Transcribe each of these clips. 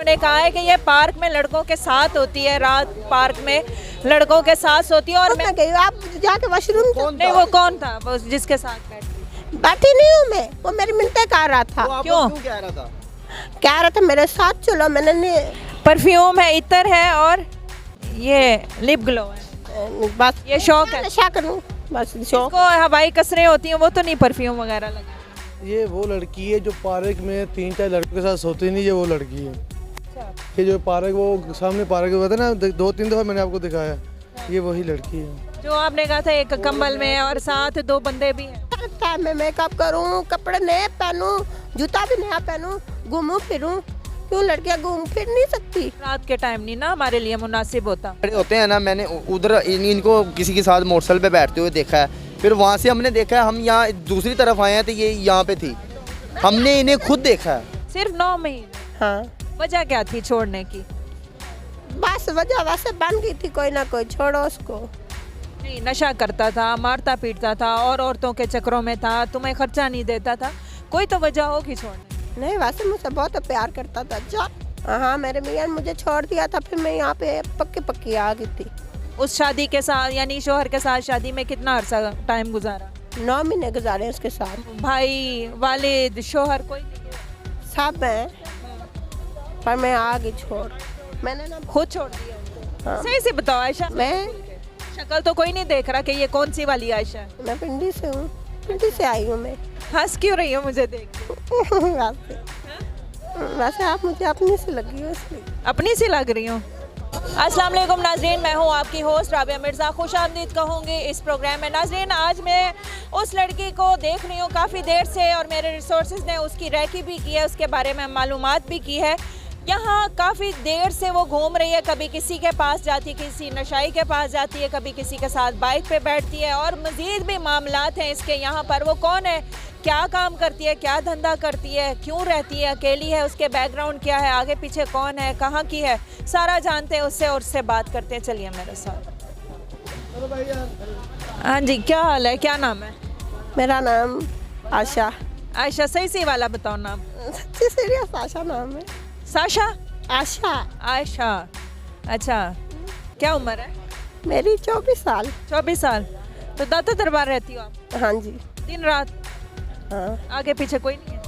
उन्होंने कहा है कि ये पार्क में लड़कों के साथ होती है, रात पार्क में लड़कों के साथ होती है। और मैं गई आप जाके वॉशरूम नहीं, वो कौन था वो जिसके साथ बैठी नहीं हूँ मैं, वो मेरी मिनटें कह रहा था। क्यों कह रहा था? कह रहा था मेरे साथ चलो, मैंने नहीं। परफ्यूम है, इत्र है और ये लिप ग्लो है, बस ये शौक है। नशा करूँ बस शौक। को हवाई कसरें होती हैं वो तो नहीं परफ्यूम वगैरह लगा। ये वो लड़की है जो पार्क में 3-4 लड़कों के साथ सोती नहीं, ये वो लड़की है। ये जो पार्क, वो सामने पार्क हुआ था ना, 2-3 दफ़ा मैंने आपको दिखाया, ये वही लड़की है जो आपने कहा था एक कंबल में और साथ 2 बंदे भी हैं। मैं मेकअप करूँ, कपड़े नए पहनूं, जूता भी नया पहनूं, घूमूं फिरूं। क्यों लड़कियां घूम फिर नहीं सकती? रात के टाइम नहीं ना हमारे लिए मुनासिब होता। खड़े होते हैं ना, मैंने उधर इनको किसी के साथ मोटरसाइकिल पे बैठते हुए देखा है, फिर वहाँ से हमने देखा है, हम यहाँ दूसरी तरफ आए हैं तो ये यहाँ पे थी, हमने इन्हें खुद देखा है। सिर्फ 9 महीने? हाँ। वजह क्या थी छोड़ने की? बस वजह वैसे बन गई थी, कोई ना कोई, छोड़ो उसको। नहीं, नशा करता था, मारता पीटता था और औरतों के चक्करों में था, तुम्हें खर्चा नहीं देता था, कोई तो वजह होगी छोड़ने। नहीं, वैसे मुझसे बहुत प्यार करता था। हाँ, मेरे मियाँ ने मुझे छोड़ दिया था, फिर मैं यहाँ पे पक्की आ गई थी। उस शादी के साथ यानी शोहर के साथ शादी में कितना अरसा टाइम गुजारा? 9 महीने गुजारे उसके साथ। भाई, वालिद, शोहर कोई नहीं? सब है, पर मैं आ गई छोड़। मैंने ना खुद छोड़ दिया उनको। हाँ। सही से बताओ आयशा, मैं शक्ल तो कोई नहीं देख रहा कि ये कौन सी वाली आयशा है। मैं पिंडी से हूँ, पिंडी से आई हूँ मैं। हंस क्यों रही हो मुझे देख के? वैसे आप मुझे अपनी से लगी हो इसलिए। अपनी सी लग रही हूँ। अस्सलाम वालेकुम नाजरीन, मैं हूँ आपकी होस्ट राबिया मिर्ज़ा, खुश आमदीद कहूँगी इस प्रोग्राम में। नाजरीन, आज मैं उस लड़की को देख रही हूँ काफ़ी देर से और मेरे रिसोर्सेज ने उसकी रैकी भी की है, उसके बारे में मालूमात भी की है। यहाँ काफ़ी देर से वो घूम रही है, कभी किसी के पास जाती है, किसी नशाई के पास जाती है, कभी किसी के साथ बाइक पे बैठती है और मज़ीद भी मामलात हैं इसके यहाँ पर। वो कौन है, क्या काम करती है, क्या धंधा करती है, क्यों रहती है, अकेली है, उसके बैकग्राउंड क्या है, आगे पीछे कौन है, कहाँ की है, सारा जानते हैं उससे और उससे बात करते हैं। चलिए मेरे साथ। हाँ जी, क्या हाल है, क्या नाम है? मेरा नाम आशा। आयशा? सही वाला बताओ नाम। सच्ची सीरियस आशा नाम है। साशा? आशा। आयशा, अच्छा। क्या उम्र है? मेरी 24 साल। 24 साल। तो दाता दरबार रहती हो आप? हाँ जी। दिन रात? हाँ। आगे पीछे कोई नहीं है?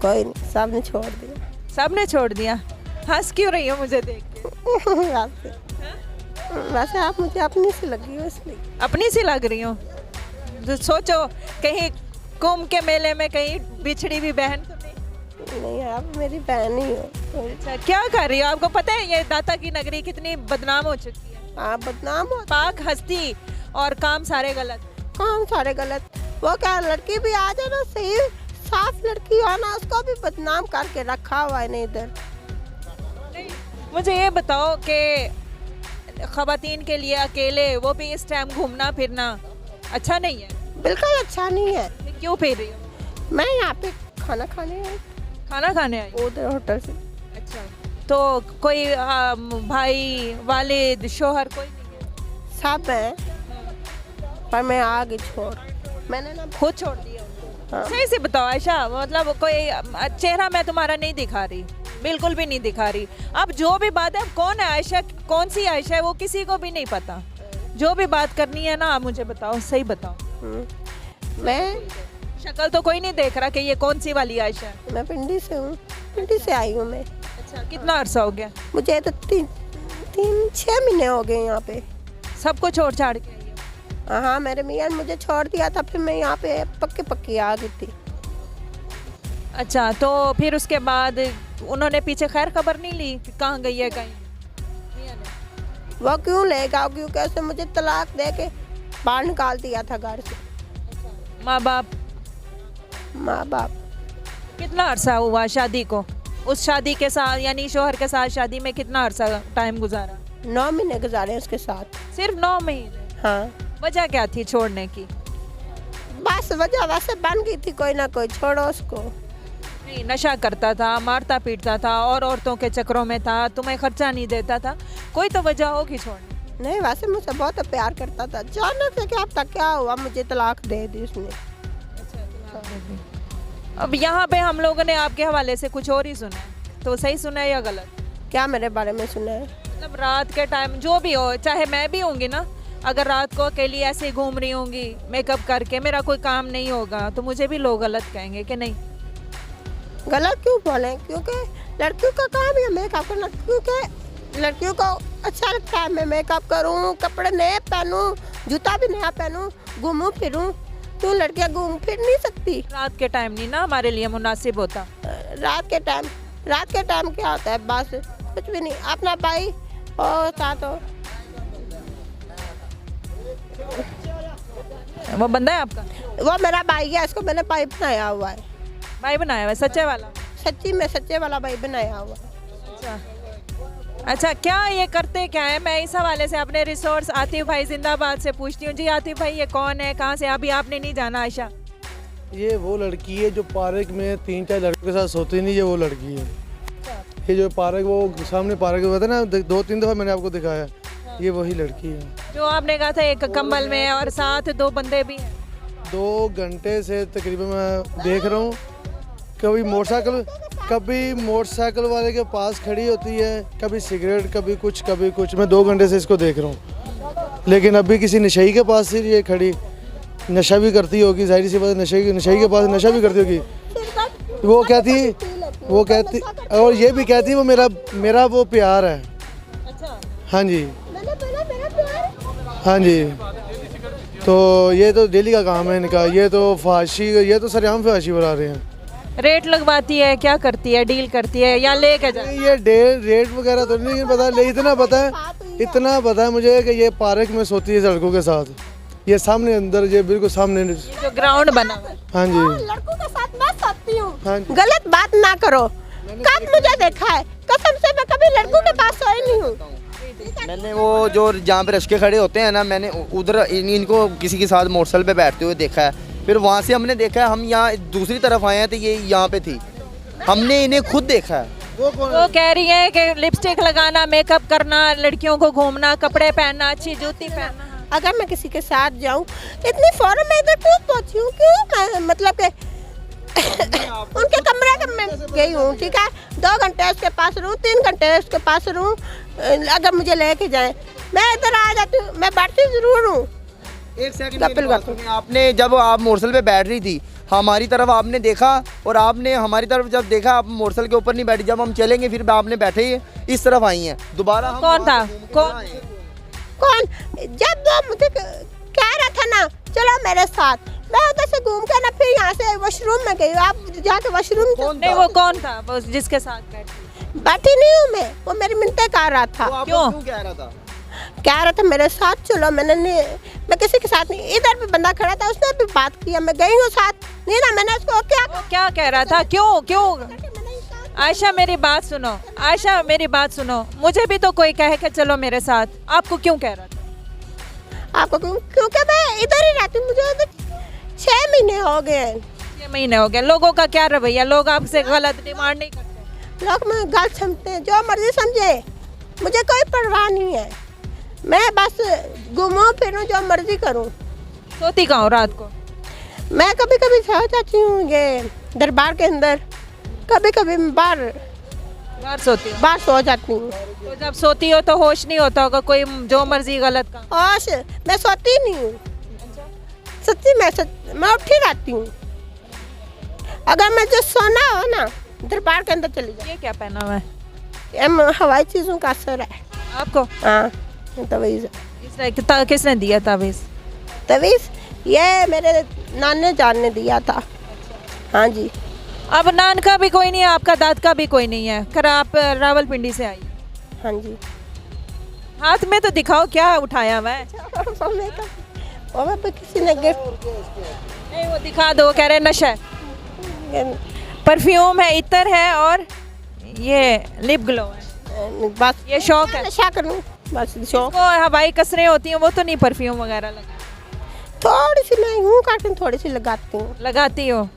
कोई नहीं, सब ने छोड़ दिया। सब ने छोड़ दिया? हंस क्यों रही हो मुझे देख के? वैसे आप मुझे अपनी से लगी हो इसलिए। अपनी सी लग रही हो? तो सोचो कहीं कुंभ के मेले में कहीं बिछड़ी हुई बहन तो नहीं, आप मेरी बहन ही हो। अच्छा, क्या कर रही हो? आपको पता है ये दाता की नगरी कितनी बदनाम हो चुकी है? आप बदनाम हो। पाक हस्ती और काम सारे गलत। काम सारे गलत। वो क्या लड़की भी आ जाए ना, सही साफ लड़की हो ना, उसको भी बदनाम करके रखा हुआ है नहीं इधर। मुझे ये बताओ कि खवातीन के लिए अकेले, वो भी इस टाइम घूमना फिरना अच्छा नहीं है? बिल्कुल अच्छा नहीं है। क्यों फिर रही हो? मैं यहाँ पे खाना खाने आई। खाना खाने आई? उधर होटल से। अच्छा, तो कोई भाई, वालिद, शोहर कोई नहीं है? सब है, पर मैं आ गई छोड़। मैंने ना खुद छोड़ दिया उनको। हाँ। सही से बताओ आयशा, मतलब कोई चेहरा मैं तुम्हारा नहीं दिखा रही, बिल्कुल भी नहीं दिखा रही। अब जो भी बात है, कौन है आयशा, कौन सी आयशा है, वो किसी को भी नहीं पता। जो भी बात करनी है ना, आप मुझे बताओ, सही बताओ। मैं शक्ल तो कोई नहीं देख रहा कि ये कौन सी वाली आयशा है। मैं पिंडी से हूँ, पिंडी से आई हूँ मैं। अच्छा, कितना अरसा हो गया? मुझे तो 6 महीने हो गए यहाँ पे। सबको छोड़ छाड़ के आई हो? हाँ, मेरे मियाँ ने मुझे छोड़ दिया था, फिर मैं यहाँ पे पक्की आ गई थी। अच्छा, तो फिर उसके बाद उन्होंने पीछे खैर खबर नहीं ली कि कहाँ गई है कहीं? वो क्यों लेगा, क्योंकि उसने मुझे तलाक दे के बाहर निकाल दिया था घर से। माँ बाप? माँ बाप। कितना अरसा हुआ शादी को? उस शादी के साथ यानी शोहर के साथ शादी में कितना अरसा टाइम गुजारा? 9 महीने गुजारे उसके साथ। सिर्फ 9 महीने? हाँ। वजह क्या थी छोड़ने की? बस वजह वैसे बन गई थी, कोई ना कोई, छोड़ो उसको। नहीं, नशा करता था, मारता पीटता था और औरतों के चक्करों में था, तुम्हें खर्चा नहीं देता था, कोई तो वजह होगी छोड़ने। नहीं, वैसे मुझसे बहुत प्यार करता था। अचानक से क्या पता क्या हुआ, मुझे तलाक दे दी उसने। अब यहाँ पे हम लोगों ने आपके हवाले से कुछ और ही सुना है, तो सही सुना है या गलत? क्या मेरे बारे में सुना है? मतलब रात के टाइम जो भी हो, चाहे मैं भी होंगी ना, अगर रात को अकेली ऐसे ही घूम रही होंगी मेकअप करके, मेरा कोई काम नहीं होगा, तो मुझे भी लोग गलत कहेंगे कि नहीं? गलत क्यों बोलें? क्योंकि लड़कियों का काम है मेकअप करना, क्योंकि लड़कियों को अच्छा लगता है मैं मेकअप करूं, कपड़े नए पहनूं, जूता भी नया पहनूं, घूमूं फिरूं। क्यों लड़कियां घूम फिर नहीं सकती? रात के टाइम नहीं ना हमारे लिए मुनासिब होता। रात के टाइम क्या होता है? बस कुछ भी नहीं, अपना भाई और साथ हो। वो बंदा है आपका? वो मेरा भाई है, इसको मैंने भाई बनाया हुआ है। भाई बनाया हुआ है, सच्चे वाला? सच्ची में सच्चे वाला भाई बनाया हुआ है। अच्छा अच्छा, क्या ये करते क्या है? मैं इस हवाले से अपने रिसोर्स आतिफ भाई जिंदाबाद से पूछती हूँ। जी आतिफ भाई, ये कौन है, कहाँ से? अभी आपने नहीं जाना आयशा? ये वो लड़की है जो पार्क में 3-4 लड़कों के साथ सोती नहीं, ये वो लड़की है। ये जो पार्क, वो सामने पार्क हुआ था ना, 2-3 दफ़ा मैंने आपको दिखाया, ये वही लड़की है जो आपने कहा था एक कंबल में और साथ 2 बंदे भी हैं। 2 घंटे से तकरीबन मैं देख रहा हूँ। कभी मोटरसाइकिल वाले के पास खड़ी होती है, कभी सिगरेट, कभी कुछ। मैं 2 घंटे से इसको देख रहा हूँ, लेकिन अभी किसी नशई के पास से ये खड़ी, नशा भी करती होगी, जाहिर सी बात, नशई के पास नशा भी करती होगी। वो कहती और ये भी कहती वो मेरा वो प्यार है। अच्छा, हाँ जी, हाँ जी। तो ये तो डेली का काम है इनका, ये तो सरेआम फहाशी बना रहे हैं। रेट लगवाती है, क्या करती है, डील करती है या लेके जाती है? ये रेट वगैरह तो नहीं पता, लेकिन इतना पता है मुझे कि ये पार्क में सोती है लड़कों के साथ। ये सामने अंदर, ये बिल्कुल सामने जो ग्राउंड बना हुआ है। हाँ जी, लड़कों के साथ मैं सोती हूँ। हाँ। गलत बात ना करो। कब मुझे देखा है? कसम से मैं कभी लड़कों के पास सोई नहीं हूँ। मैंने वो जो जहाँ पे रश्के खड़े होते हैं ना, मैंने उधर इनको किसी के साथ मोटरसाइकिल पे बैठते हुए देखा है। फिर वहाँ से हमने देखा है, हम यहाँ दूसरी तरफ आए हैं तो ये यहाँ पे थी, हमने इन्हें खुद देखा है। वो कह रही है कि लिपस्टिक लगाना, मेकअप करना, लड़कियों को घूमना, कपड़े पहनना, अच्छी जूती पहनना। अगर मैं किसी के साथ जाऊँ, इतनी फौरन मैं इधर क्यों पहुँची हूँ? क्यों मैं मतलब कि उनके कमरे में गई हूँ, ठीक है, 2 घंटे उसके पास रहूँ, 3 घंटे उसके पास रहूँ, अगर मुझे लेके जाए मैं इधर आ जाती हूँ, मैं बैठती जरूर हूँ। एक सेकंड, आपने जब आप मोटरसाइकिल पे बैठ रही थी, हमारी तरफ आपने देखा, और आपने हमारी तरफ जब देखा, आप मोटरसाइकिल के ऊपर नहीं बैठी, जब हम चलेंगे फिर आपने बैठे ही इस तरफ आई हैं दोबारा। हम कौन था? कौन? जब वो मुझे कह रहा था ना चलो मेरे साथ, मैं उधर से घूम कर ना फिर यहाँ से वॉशरूम में गई। आप जाके वॉशरूम नहीं, वो कौन था वो जिसके साथ बैठी नहीं हूँ मैं, वो मेरी मिन्नतें कर रहा था। क्यों कह रहा था? कह रहा था मेरे साथ चलो। मैं किसी के साथ नहीं, इधर भी बंदा खड़ा था, उसने भी बात किया, मैं गई हूँ साथ। नहीं ना, मैंने उसको क्या कह रहा था? क्यों? आयशा मेरी बात सुनो, आयशा मेरी बात सुनो, मुझे भी तो कोई कहे कि चलो मेरे साथ, आपको क्यों कह रहा था? आपको क्योंकि मैं इधर ही रहती हूँ, मुझे 6 महीने हो गए। 6 महीने हो गए। लोगों का क्या रवैया? लोग आपसे गलत डिमांड नहीं करते? लोग मैं गलत समझते हैं, जो मर्जी समझे, मुझे कोई परवाह नहीं है। मैं बस घूमूं फिरूं, जो मर्जी करूं। सोती कहाँ हो रात को? मैं कभी कभी सो जाती हूँ ये दरबार के अंदर, कभी कभी बाहर सोती हो? बाहर सो जाती हूँ। तो जब सोती हो तो होश नहीं होता होगा, कोई जो मर्जी गलत काम? होश मैं सोती नहीं हूँ, सच्ची मैं उठी रहती हूँ। अगर मैं जो सोना हो ना, दरबार के अंदर चली जाऊँ। ये क्या पहना हुआ है? ये हवाई चीज़ों का असर है आपको? हाँ, तवीज़। किसने दिया तावीज़? तवीज़ ये मेरे नाने जान ने दिया था। हाँ जी। अब नान का भी कोई नहीं है, आपका दाद का भी कोई नहीं है, कर आप रावलपिंडी से आई? हाँ जी। हाथ में तो दिखाओ क्या उठाया हुआ है? वो किसी ने गिफ्ट नहीं, वो दिखा दो। कह रहे नशा है, परफ्यूम है, इत्र है और ये लिप ग्लो है। बस ये शौक है? नशा करूँ बस, शौक। वो हवाई कसरें होती हैं, वो तो नहीं परफ्यूम वगैरह लगा? थोड़ी सी मैं यूँ काटूँ, थोड़ी सी लगाती हूँ। लगाती हो?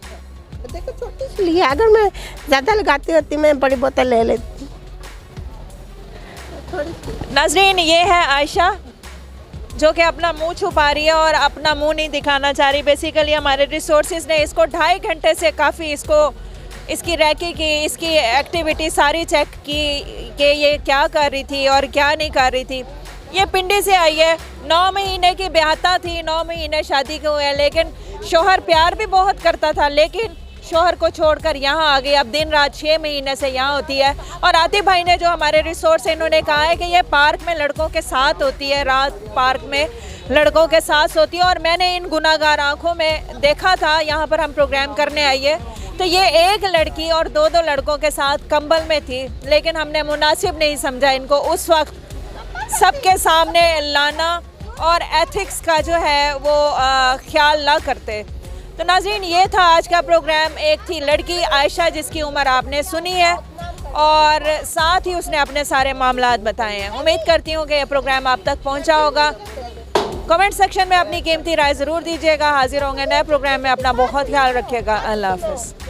देखो छोटी सी ली है, अगर मैं ज़्यादा लगाती होती मैं बड़ी बोतल ले लेती। नाज़रीन, ये है आयशा जो कि अपना मुंह छुपा रही है और अपना मुंह नहीं दिखाना चाह रही। बेसिकली हमारे रिसोर्सेज ने इसको 2.5 घंटे से काफ़ी इसको इसकी रैकी की, इसकी एक्टिविटी सारी चेक की कि ये क्या कर रही थी और क्या नहीं कर रही थी। ये पिंडी से आई है, 9 महीने की ब्याहता थी, 9 महीने शादी के हुए, लेकिन शोहर प्यार भी बहुत करता था, लेकिन शोहर को छोड़कर यहाँ आ गई। अब दिन रात 6 महीने से यहाँ होती है। और आतिफ भाई ने जो हमारे रिसोर्स है, इन्होंने कहा है कि ये पार्क में लड़कों के साथ होती है, रात पार्क में लड़कों के साथ होती है। और मैंने इन गुनाहगार आँखों में देखा था, यहाँ पर हम प्रोग्राम करने आइए तो ये एक लड़की और 2-2 लड़कों के साथ कंबल में थी, लेकिन हमने मुनासिब नहीं समझा इनको उस वक्त सबके सामने लाना और एथिक्स का जो है वो ख्याल ना करते। तो नाज़रीन, ये था आज का प्रोग्राम। एक थी लड़की आयशा जिसकी उम्र आपने सुनी है और साथ ही उसने अपने सारे मामलात बताए हैं। उम्मीद करती हूँ कि ये प्रोग्राम आप तक पहुँचा होगा। कमेंट सेक्शन में अपनी कीमती राय ज़रूर दीजिएगा। हाजिर होंगे नए प्रोग्राम में। अपना बहुत ख्याल रखिएगा। अल्लाह हाफ़िज़।